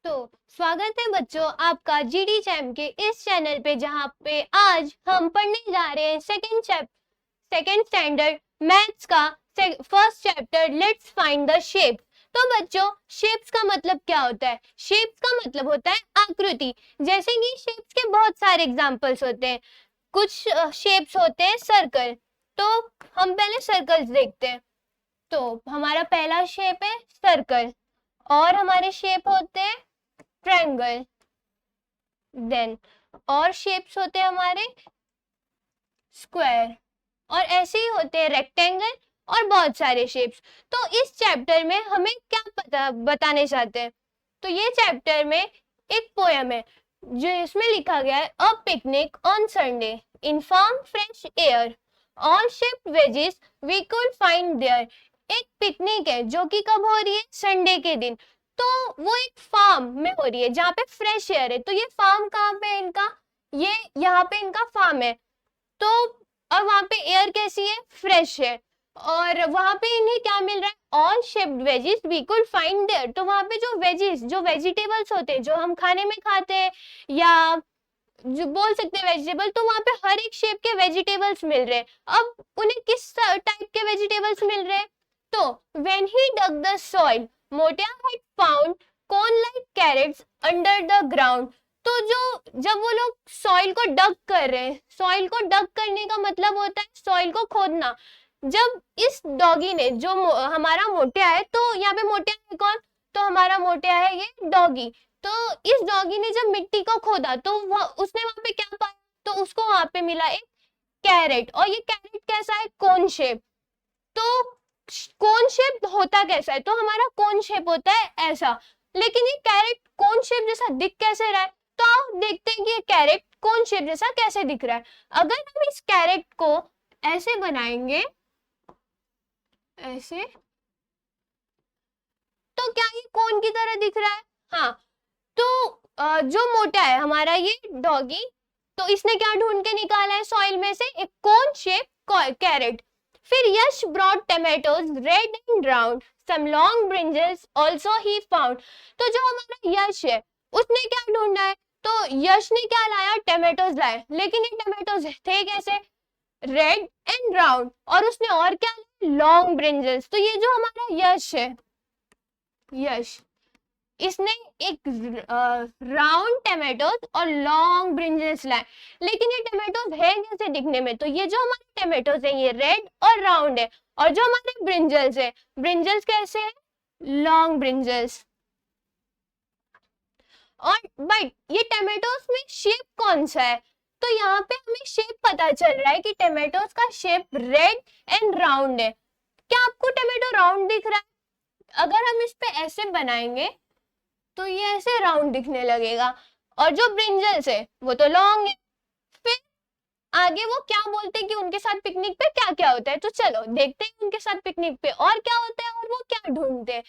तो स्वागत है बच्चों आपका जीडी चैम के इस चैनल पे, जहाँ पे आज हम पढ़ने जा रहे हैं सेकेंड स्टैंडर्ड मैथ्स का first chapter let's find the shape. तो बच्चों, शेप्स का मतलब क्या होता है? शेप्स का मतलब होता है आकृति। जैसे कि शेप्स के बहुत सारे एग्जांपल्स होते हैं। कुछ शेप्स होते हैं सर्कल, तो हम पहले सर्कल्स देखते हैं। तो हमारा पहला शेप है सर्कल, और हमारे शेप होते हैं ट्रायंगल। देन और शेप्स होते हैं हमारे स्क्वायर, और ऐसे ही होते हैं रेक्टेंगल और बहुत सारे शेप्स। तो इस चैप्टर में हमें क्या बताने चाहते हैं? तो ये चैप्टर में एक पोयम है जो इसमें लिखा गया है, a picnic on Sunday in farm fresh air all shaped veggies we could find there. एक पिकनिक है जो कि कब हो रही है? संडे के दिन। तो वो एक फार्म में हो रही है जहाँ पे फ्रेश एयर है। तो ये फार्म कहाँ पे है इनका? ये यहाँ पे इनका फार्म है। तो और वहां पे एयर कैसी है? फ्रेश है। और वहां पे इन्हें क्या मिल रहा है? All shaped wedges we could find there. तो वहां पे जो वेजिस, जो वेजिटेबल्स होते हैं, जो हम खाने में खाते हैं, या जो बोल सकते हैं वेजिटेबल, तो वहां पे हर एक शेप के वेजिटेबल्स मिल रहे हैं। अब उन्हें किस टाइप के वेजिटेबल्स मिल रहे हैं? तो when he dug the soil Motiya had found corn like carrots under the ground. तो जब वो लोग सॉइल को डग कर रहे हैं, सॉइल को डग करने का मतलब होता है सॉइल को खोदना। जब इस डॉगी ने, जो हमारा मोटिया है, तो यहाँ पे मोटिया है कौन? तो हमारा मोटिया है ये डॉगी। तो इस डॉगी ने जब मिट्टी को खोदा तो उसने वहां पे क्या पाया? तो उसको वहां पे मिला एक कैरेट। और ये कैरेट कैसा है? Cone shape. तो कोन शेप होता कैसा है? तो हमारा कोन शेप होता है ऐसा। लेकिन ये कैरेट कोन शेप जैसा दिख कैसे रहा है? तो आप देखते हैं कि ये कैरेट कोन शेप जैसा कैसे दिख रहा है। अगर हम इस कैरेट को ऐसे बनाएंगे, ऐसे, तो क्या ये कोन की तरह दिख रहा है? हाँ। तो जो मोटा है हमारा ये डॉगी, तो इसने क्या ढूंढ के निकाला है सॉइल में से? एक कोन शेप कैरेट। फिर Yash brought tomatoes red and round some long brinjals also he found. तो जो हमारा यश है उसने क्या ढूंढा है? तो यश ने क्या लाया? टमेटोज लाए। लेकिन ये टमेटोज थे कैसे? Red and round. और उसने और क्या लाया? Long brinjals. तो ये जो हमारा यश है, यश, इसने एक राउंड टमेटोज और लॉन्ग ब्रिंजल्स लाए। लेकिन ये टमेटोज है कैसे दिखने में? तो ये जो हमारे टमेटोज है ये रेड और राउंड है। और जो हमारे ब्रिंजल्स है, ब्रिंजल्स कैसे है? Long brinjals. और बट ये टमेटोज में शेप कौन सा है? तो यहाँ पे हमें शेप पता चल रहा है कि टमेटोज का शेप रेड एंड राउंड है। क्या आपको टमेटो राउंड दिख रहा है? अगर हम इस पे ऐसे बनाएंगे तो ये ऐसे राउंड दिखने लगेगा। और जो ब्रिंजल्स है वो तो लॉन्ग है। फिर आगे वो क्या बोलते हैं कि उनके साथ पिकनिक पे क्या क्या होता है? तो चलो देखते हैं उनके साथ पिकनिक पे और क्या होता है और वो क्या ढूंढते हैं।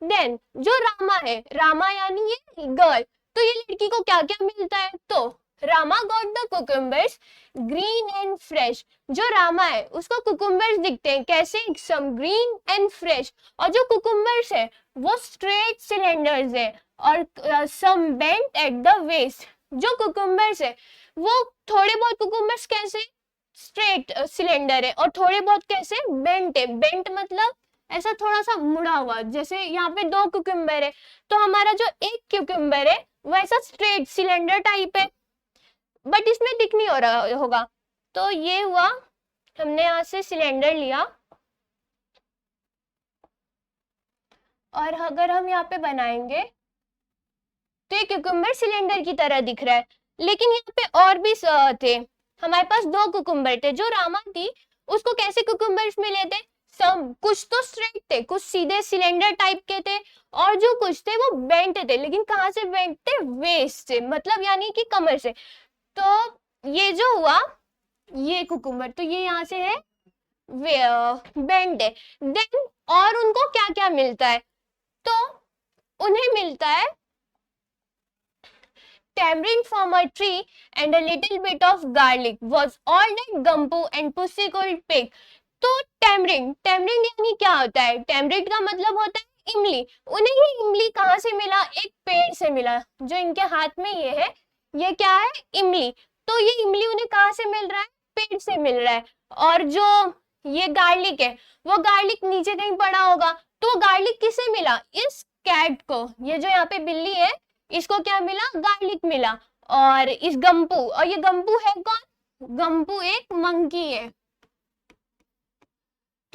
देन जो रामा है, रामा यानी ये गर्ल, तो ये लड़की को क्या क्या मिलता है? तो Rama got the cucumbers green and fresh. जो रामा है उसको कुकुम्बर्स दिखते हैं कैसे? Some green and fresh. और जो कुकुम्बर्स है वो स्ट्रेट सिलेंडर्स है, और some bent at the waist. जो कुकुम्बर्स है वो थोड़े बहुत कुकुम्बर्स कैसे? स्ट्रेट सिलेंडर है, और थोड़े बहुत कैसे? बेंट है। बेंट मतलब ऐसा थोड़ा सा मुड़ा हुआ। जैसे यहाँ पे दो कुकुम्बर है, तो हमारा जो एक क्यूकम्बर है वैसा स्ट्रेट सिलेंडर टाइप है, बट इसमें दिख नहीं हो रहा होगा। तो ये हुआ, हमने यहाँ से सिलेंडर लिया, और अगर हम यहाँ पे बनाएंगे तो ये क्यूकम्बर सिलेंडर की तरह दिख रहा है। लेकिन यहाँ पे और भी थे, हमारे पास दो कुकुम्बर थे। जो रामा थी उसको कैसे कुकुम्बर्स मिले थे? सब कुछ तो स्ट्रेट थे, कुछ सीधे सिलेंडर टाइप के थे, और जो कुछ थे वो बेंट थे। लेकिन कहाँ से बेंट थे? वेस्ट से, मतलब यानी कि कमर से। तो ये जो हुआ ये कुकुम्बर, तो ये यहाँ से है बेंट है। देन और उनको क्या क्या मिलता है? तो उन्हें मिलता है tamarind from a tree and a little bit of garlic was all that Gumpo and Pussy could pick. तो tamarind यानी क्या होता है? tamarind का मतलब होता है इमली। उन्हें ये इमली कहाँ से मिला? एक पेड़ से मिला? जो इनके हाथ में ये है, ये क्या है? इमली। तो ये इमली उन्हें कहाँ से मिल रहा है? पेड़ से मिल रहा है। और जो ये गार्लिक है, वो गार्लिक नीचे कहीं पड़ा होगा, तो गार्लिक किसे मिला? इस कैट को। ये जो यहाँ पे बिल्ली है, इसको क्या मिला? गार्लिक मिला। और इस गंपू, और ये गंपू है कौन? गंपू एक मंकी है।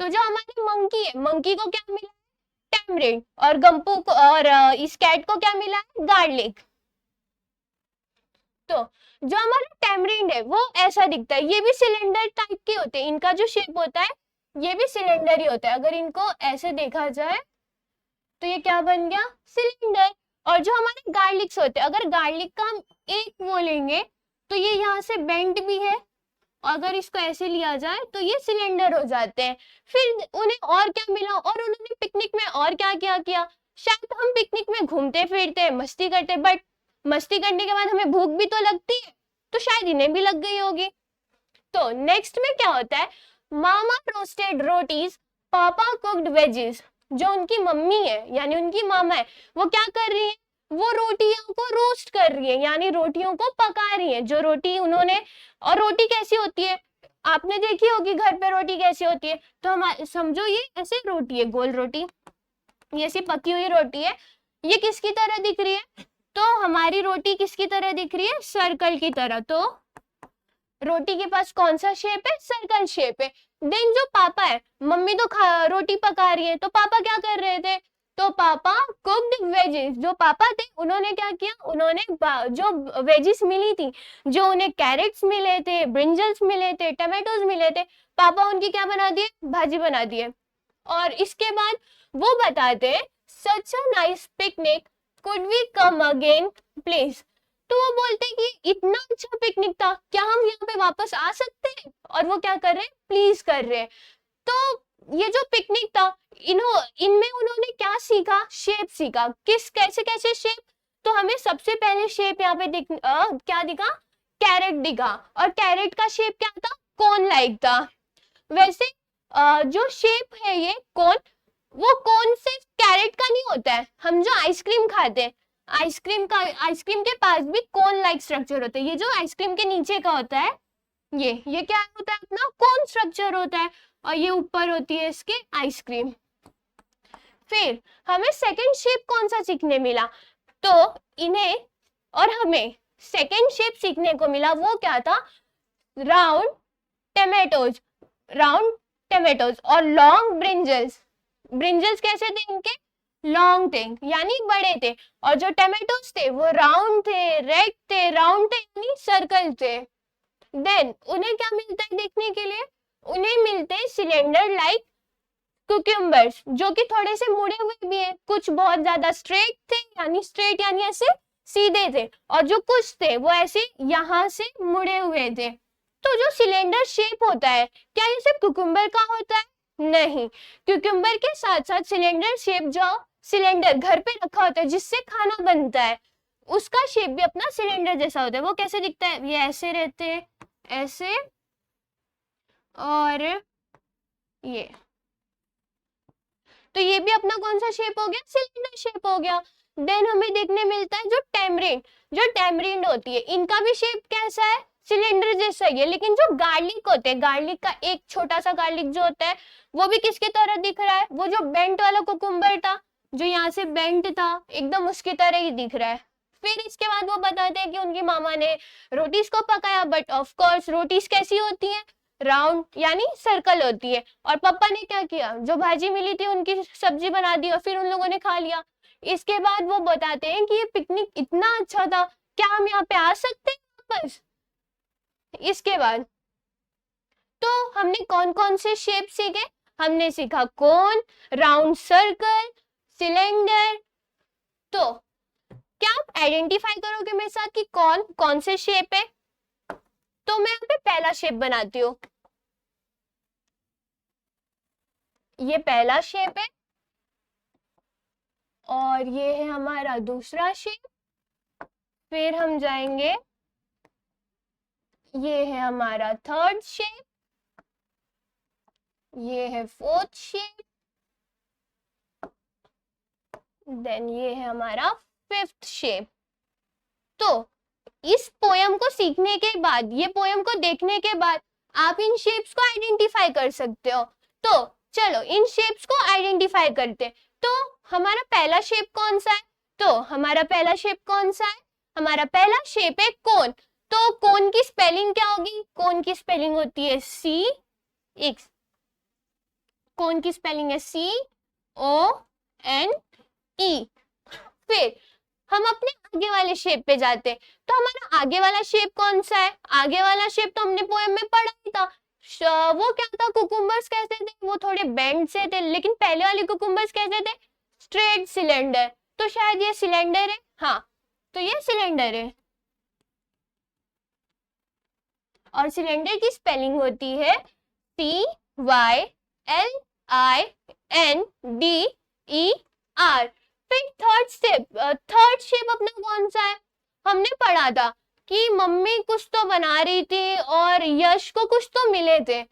तो जो हमारी मंकी है, मंकी को क्या मिला? टैमरिंड। और गंपू को और इस कैट को क्या मिला है? गार्लिक। तो जो हमारा टैमरिंड है वो ऐसा दिखता है, ये भी सिलेंडर टाइप के होते हैं, इनका जो शेप होता है ये भी सिलेंडर ही होता है। अगर इनको ऐसे देखा जाए तो ये क्या बन गया? सिलेंडर। और जो हमारे गार्लिक्स होते हैं, अगर गार्लिक का हम एक वो लेंगे तो ये यहाँ से बेंड भी है, अगर इसको ऐसे लिया जाए तो ये सिलेंडर हो जाते हैं। फिर उन्हें और क्या मिला? और उन्होंने पिकनिक में और क्या क्या किया? शायद हम पिकनिक में घूमते फिरते मस्ती करते, बट मस्ती करने के बाद हमें भूख भी तो लगती है, तो शायद इन्हें भी लग गई होगी। तो नेक्स्ट में क्या होता है? मामा रोस्टेड रोटीज, पापा कुक्ड वेजेस। जो उनकी मम्मी है यानी उनकी मामा है, वो क्या कर रही है? वो रोटियों को रोस्ट कर रही है, यानी रोटियों को पका रही है। जो रोटी उन्होंने, और रोटी कैसी होती है? आपने देखी होगी घर पे रोटी कैसी होती है। तो हम समझो ये ऐसे रोटी है, गोल रोटी, ये ऐसी पकी हुई रोटी है। ये किसकी तरह दिख रही है? तो हमारी रोटी किसकी तरह दिख रही है? सर्कल की तरह। तो रोटी के पास कौन सा शेप है? सर्कल शेप है। देन जो पापा है, मम्मी तो रोटी पका रही है, तो पापा क्या कर रहे थे? तो पापा कुक्ड वेजेस। जो पापा थे उन्होंने क्या किया? उन्होंने जो वेजेस मिली थी, जो उन्हें कैरेट्स मिले थे, ब्रिंजल्स मिले थे, टमाटोज मिले थे, पापा उनकी क्या बना दिए? भाजी बना दिए। और इसके बाद वो बताते हैं such a nice picnic, could we come again please. तो वो बोलते हैं कि इतना अच्छा पिकनिक था, क्या हम यहाँ पे वापस आ सकते हैं? और वो क्या कर रहे हैं? प्लीज कर रहे हैं। तो ये जो पिकनिक था, इनमें उन्होंने क्या सीखा? शेप सीखा। किस कैसे कैसे शेप? तो हमें सबसे पहले शेप यहाँ पे क्या दिखा? कैरेट दिखा। और कैरेट का शेप क्या था? कोन लाइक था। वैसे जो शेप है ये कोन, वो कोन से कैरेट का नहीं होता है। हम जो आइसक्रीम खाते हैं, आइसक्रीम के पास भी कोन लाइक स्ट्रक्चर होता है। ये जो आइसक्रीम के नीचे का होता है, ये क्या होता है? अपना कोन स्ट्रक्चर होता है। और ये ऊपर होती है इसके आइसक्रीम। फिर हमें सेकंड शेप कौन सा सीखने मिला? तो इन्हें और हमें सेकंड शेप सीखने को मिला, वो क्या था? राउंड टमेटोज, राउंड टमेटोज और लॉन्ग ब्रिंजल्स। ब्रिंजल्स कैसे थे इनके? लॉन्ग थे यानी बड़े थे। और जो टमेटोज थे वो राउंड थे, रेड थे, राउंड थे यानी सर्कल थे। देन उन्हें क्या मिलता है देखने के लिए? उन्हें मिलते हैं सिलेंडर लाइक कुकुम्बर्स, जो कि थोड़े से मुड़े हुए भी हैं। कुछ बहुत ज्यादा स्ट्रेट थे, यानी स्ट्रेट यानी ऐसे सीधे थे, और जो कुछ थे वो ऐसे यहाँ से मुड़े हुए थे। तो जो सिलेंडर शेप होता है, क्या ये सिर्फ कुकुम्बर का होता है? नहीं, कुकुम्बर के साथ साथ सिलेंडर शेप जो सिलेंडर घर पे रखा होता है जिससे खाना बनता है, उसका शेप भी अपना सिलेंडर जैसा होता है। वो कैसे दिखता है? ये ऐसे रहते हैं, ऐसे, और ये। तो ये भी अपना कौन सा शेप हो गया? सिलेंडर शेप हो गया। देन हमें देखने मिलता है जो टैमरिंड, जो टैमरिंड होती है, इनका भी शेप कैसा है? सिलेंडर जैसा ही है। लेकिन जो गार्लिक होते हैं, गार्लिक का एक छोटा सा गार्लिक जो होता है, वो भी किसके तरह दिख रहा है? वो जो बेंट वाला कुकुम्बर था, जो यहाँ से बेंट था, एकदम उसकी तरह ही दिख रहा है। फिर इसके बाद वो बताते हैं कि उनकी मामा ने रोटीज को पकाया, बट ऑफ कोर्स रोटीज कैसी होती है? राउंड यानी सर्कल होती है। और पापा ने क्या किया? जो भाजी मिली थी उनकी सब्जी बना दी और फिर उन लोगों ने खा लिया। इसके बाद वो बताते हैं कि ये पिकनिक इतना अच्छा था, क्या हम यहाँ पे आ सकते हैं वापस? इसके बाद तो हमने कौन कौन से शेप सीखे? हमने सीखा कोन, राउंड सर्कल, सिलेंडर। तो क्या आप आइडेंटिफाई करोगे मेरे साथ कि कौन कौन से शेप है? तो मैं यहाँ पे पहला शेप बनाती हूँ। ये पहला शेप है, और ये है हमारा दूसरा शेप। फिर हम जाएंगे, ये है हमारा थर्ड शेप, ये है फोर्थ शेप, देन ये है हमारा फिफ्थ शेप। तो इस पोयम को सीखने के बाद, ये पोयम को देखने के बाद आप इन शेप्स को आइडेंटिफाई कर सकते हो। तो चलो इन शेप्स को आइडेंटिफाई करते हैं। तो हमारा पहला शेप कौन सा है? तो हमारा पहला शेप कौन सा है? हमारा पहला शेप है कोन। तो कोन की स्पेलिंग क्या होगी? कोन की स्पेलिंग होती है CX। कोन की स्पेलिंग है CONE। फिर हम अपने आगे वाले शेप पे जाते हैं। तो हमारा आगे वाला शेप कौन सा है? आगे वाला शेप तो हमने पोएम में पढ़ा ही था। वो क्या था? कुकुम्बर्स कैसे थे? वो थोड़े बेंड से थे, लेकिन पहले वाले कुकुम्बर्स कैसे थे? Straight cylinder. तो शायद ये सिलेंडर है। हाँ, तो ये सिलेंडर है। और सिलेंडर की स्पेलिंग होती है CYLINDER। फिर थर्ड शेप अपना कौन सा है? हमने पढ़ा था कि मम्मी कुछ तो बना रही थी और यश को कुछ तो मिले थे,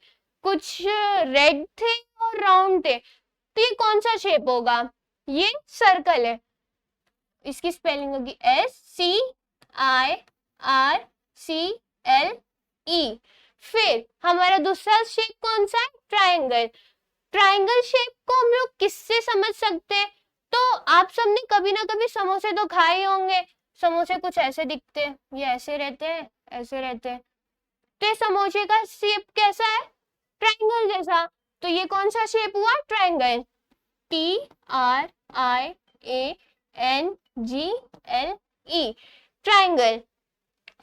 कुछ रेड थे और राउंड थे। तो ये कौन सा शेप होगा? ये सर्कल है। इसकी स्पेलिंग होगी SCIRCLE। फिर हमारा दूसरा शेप कौन सा है? ट्रायंगल। ट्रायंगल शेप को हम लोग किससे समझ सकते हैं? तो आप सबने कभी ना कभी समोसे तो खाए होंगे। समोसे कुछ ऐसे दिखते हैं, ये ऐसे रहते हैं, ऐसे रहते हैं। तो ये समोसे का शेप कैसा है? ट्रायंगल जैसा। तो ये कौन सा शेप हुआ? ट्रायंगल। TRIANGLE, triangle.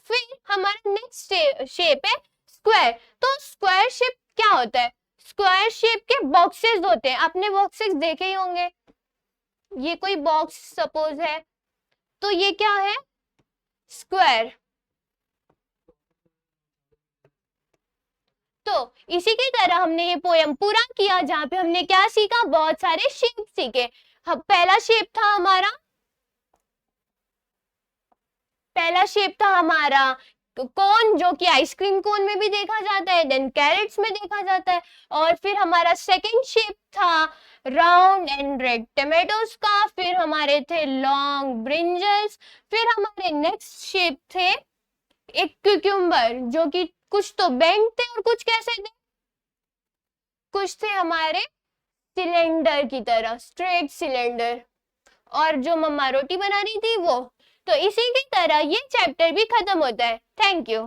फिर हमारा नेक्स्ट शेप है स्क्वायर। तो स्क्वायर शेप क्या होता है? स्क्वायर शेप के बॉक्सेस होते हैं। आपने बॉक्सेस देखे ही होंगे। ये कोई बॉक्स सपोज है, तो ये क्या है? स्क्वायर। तो इसी की तरह हमने ये पोयम पूरा किया, जहां पे हमने क्या सीखा? बहुत सारे शेप सीखे। पहला शेप था हमारा कोन, जो कि आइसक्रीम कोन में भी देखा जाता है, देन कैरेट्स में देखा जाता है। और फिर हमारा सेकंड शेप था राउंड एंड रेड टमेटोज का। फिर हमारे थे लॉन्ग ब्रिंजल्स। फिर हमारे नेक्स्ट शेप थे एक क्यूक्यूम्बर, जो कि कुछ तो बेंड थे और कुछ कैसे थे? कुछ थे हमारे सिलेंडर की तरह, स्ट्रेट सिलेंडर। और जो मम्मा रोटी बना रही थी वो। तो इसी की तरह ये चैप्टर भी खत्म होता है। Thank you.